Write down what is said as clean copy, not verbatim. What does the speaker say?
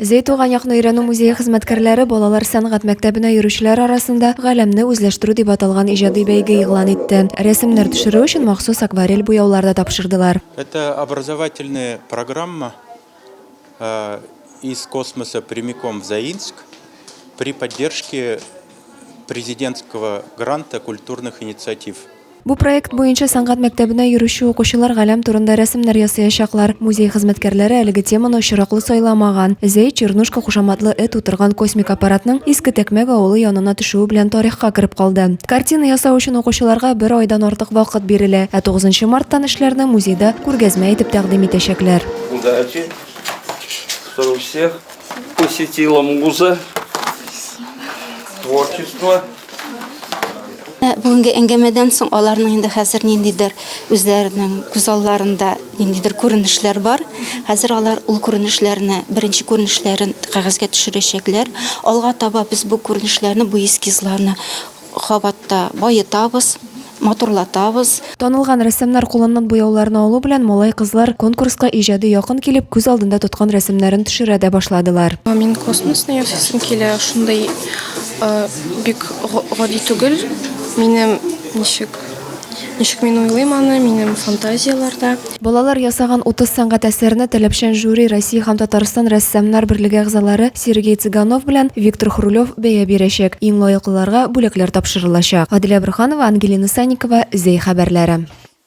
Зейтуган якны өйрәнү музее хезмәткәрләре балалар сәнгать мәктәбенә йөрүчеләр арасында галәмне үзләштерү дип аталган иҗади бәйге игълан итте. Рәсемнәр төшерү өчен махсус акварель буяулар да тапшырдылар. Это образовательная программа из космоса прямиком в Заинск при поддержке президентского гранта культурных инициатив. Бу проект буенча сәнгать мәктәбенә йөрүче укучылар галәм турында рәсемнәр ясаячаклар. Музей хезмәткәрләре әлеге теманы очраклы сайламаган. Зей Чернушка кушаматлы эт утырган космик аппаратның иске тәкмәк авылы янына төшүе белән тарихка кереп калды. Картина ясау өчен укучыларга 1 айдан артык вакыт бирелә. 9 марттан эшләрне музейда күргәзмә итеп тәкъдим итәчәкләр. Удачи, чтобы всех посетила муза, творчество. Бүгенге әңгәмәдән соң аларның инде хәзер ниндидер үзләренең күз алларында ниндидер күренешләр бар. Хәзер алар ул күренешләрне, беренче күренешләрен кәгазьгә төшерәчәкләр. Алга таба без бу күренешләрне, бу эскизларны кабатта баетабыз, матурлатабыз. Танылган рәссамнар кулыннан буяуларны алу белән малай кызлар конкурска иҗади якын килеп күз алдында тоткан рәсемнәрен төшерә дә башладылар. Мин космосны ясыйсым килә, шундай бик гади түгел. Минем ничек мин уйлыйм аны, минем фантазияларда. Балалар ясаган 30 сәнгать әсәрне таләпчән жюри Россия һәм Татарстан рәссамнар берлеге әгъзалары Сергей Цыганов белән Виктор Хрулев бәя бирәчәк. Иң лаеклыларга бүләкләр тапшырылачак. Адилә Брханова, Ангелина Санникова, Зей хәбәрләре.